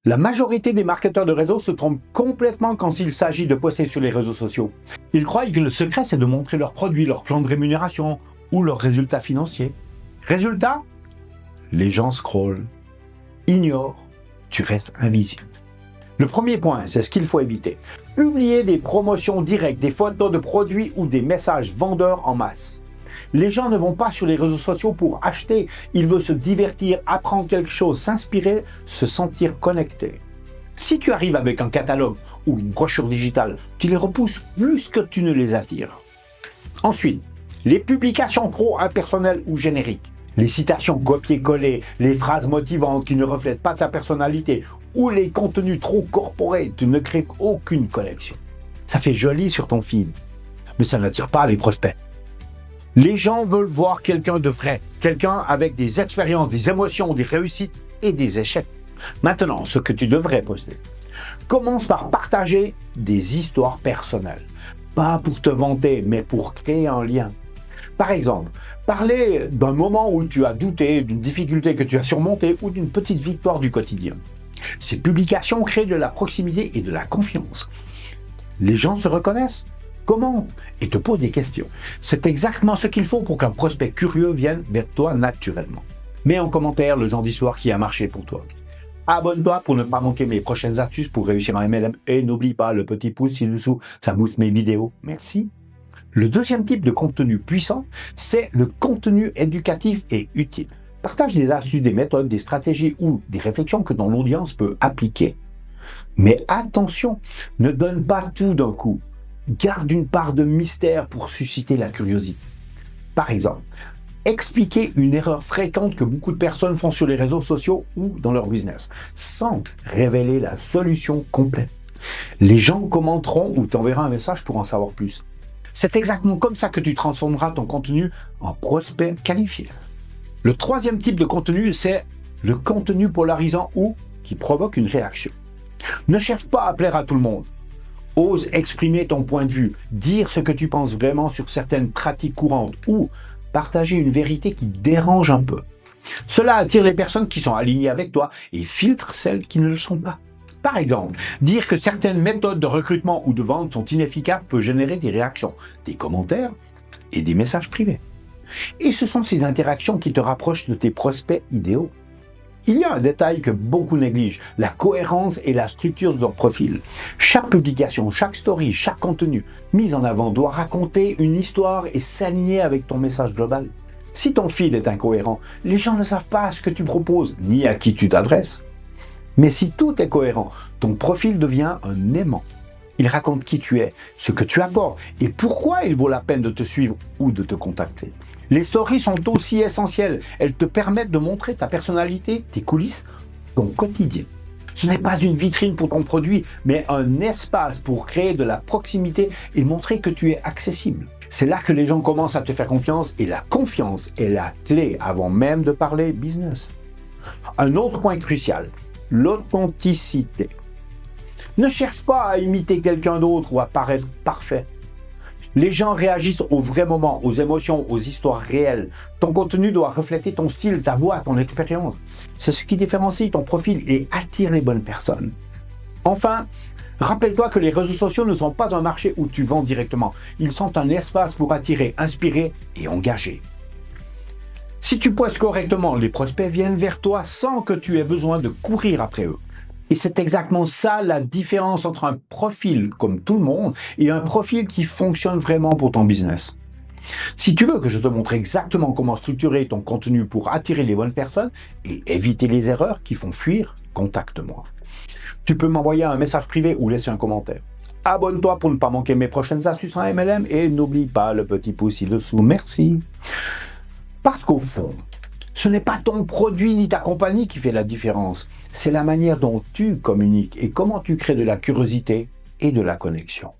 La majorité des marketeurs de réseau se trompent complètement quand il s'agit de poster sur les réseaux sociaux. Ils croient que le secret, c'est de montrer leurs produits, leur plan de rémunération ou leurs résultats financiers. Résultat, les gens scrollent, ignorent, tu restes invisible. Le premier point, c'est ce qu'il faut éviter. Publier des promotions directes, des photos de produits ou des messages vendeurs en masse. Les gens ne vont pas sur les réseaux sociaux pour acheter, ils veulent se divertir, apprendre quelque chose, s'inspirer, se sentir connecté. Si tu arrives avec un catalogue ou une brochure digitale, tu les repousses plus que tu ne les attires. Ensuite, les publications trop impersonnelles ou génériques. Les citations copiées-collées, les phrases motivantes qui ne reflètent pas ta personnalité ou les contenus trop corporés, tu ne crées aucune connexion. Ça fait joli sur ton feed, mais ça n'attire pas les prospects. Les gens veulent voir quelqu'un de vrai, quelqu'un avec des expériences, des émotions, des réussites et des échecs. Maintenant, ce que tu devrais poster. Commence par partager des histoires personnelles. Pas pour te vanter, mais pour créer un lien. Par exemple, parler d'un moment où tu as douté, d'une difficulté que tu as surmontée ou d'une petite victoire du quotidien. Ces publications créent de la proximité et de la confiance. Les gens se reconnaissent, commentent et te posent des questions. C'est exactement ce qu'il faut pour qu'un prospect curieux vienne vers toi naturellement. Mets en commentaire le genre d'histoire qui a marché pour toi. Abonne-toi pour ne pas manquer mes prochaines astuces pour réussir un MLM et n'oublie pas le petit pouce ci-dessous, ça booste mes vidéos. Merci. Le deuxième type de contenu puissant, c'est le contenu éducatif et utile. Partage des astuces, des méthodes, des stratégies ou des réflexions que ton audience peut appliquer. Mais attention, ne donne pas tout d'un coup. Garde une part de mystère pour susciter la curiosité. Par exemple, expliquer une erreur fréquente que beaucoup de personnes font sur les réseaux sociaux ou dans leur business, sans révéler la solution complète. Les gens commenteront ou t'enverront un message pour en savoir plus. C'est exactement comme ça que tu transformeras ton contenu en prospect qualifié. Le troisième type de contenu, c'est le contenu polarisant ou qui provoque une réaction. Ne cherche pas à plaire à tout le monde. Ose exprimer ton point de vue, dire ce que tu penses vraiment sur certaines pratiques courantes ou partager une vérité qui dérange un peu. Cela attire les personnes qui sont alignées avec toi et filtre celles qui ne le sont pas. Par exemple, dire que certaines méthodes de recrutement ou de vente sont inefficaces peut générer des réactions, des commentaires et des messages privés. Et ce sont ces interactions qui te rapprochent de tes prospects idéaux. Il y a un détail que beaucoup négligent, la cohérence et la structure de ton profil. Chaque publication, chaque story, chaque contenu mis en avant doit raconter une histoire et s'aligner avec ton message global. Si ton feed est incohérent, les gens ne savent pas ce que tu proposes, ni à qui tu t'adresses. Mais si tout est cohérent, ton profil devient un aimant. Il raconte qui tu es, ce que tu apportes et pourquoi il vaut la peine de te suivre ou de te contacter. Les stories sont aussi essentielles. Elles te permettent de montrer ta personnalité, tes coulisses, ton quotidien. Ce n'est pas une vitrine pour ton produit, mais un espace pour créer de la proximité et montrer que tu es accessible. C'est là que les gens commencent à te faire confiance et la confiance est la clé avant même de parler business. Un autre point crucial, l'authenticité. Ne cherche pas à imiter quelqu'un d'autre ou à paraître parfait. Les gens réagissent au vrai moment, aux émotions, aux histoires réelles. Ton contenu doit refléter ton style, ta voix, ton expérience. C'est ce qui différencie ton profil et attire les bonnes personnes. Enfin, rappelle-toi que les réseaux sociaux ne sont pas un marché où tu vends directement. Ils sont un espace pour attirer, inspirer et engager. Si tu postes correctement, les prospects viennent vers toi sans que tu aies besoin de courir après eux. Et c'est exactement ça la différence entre un profil comme tout le monde et un profil qui fonctionne vraiment pour ton business. Si tu veux que je te montre exactement comment structurer ton contenu pour attirer les bonnes personnes et éviter les erreurs qui font fuir, contacte-moi. Tu peux m'envoyer un message privé ou laisser un commentaire. Abonne-toi pour ne pas manquer mes prochaines astuces en MLM et n'oublie pas le petit pouce ci-dessous. Merci. Parce qu'au fond, ce n'est pas ton produit ni ta compagnie qui fait la différence. C'est la manière dont tu communiques et comment tu crées de la curiosité et de la connexion.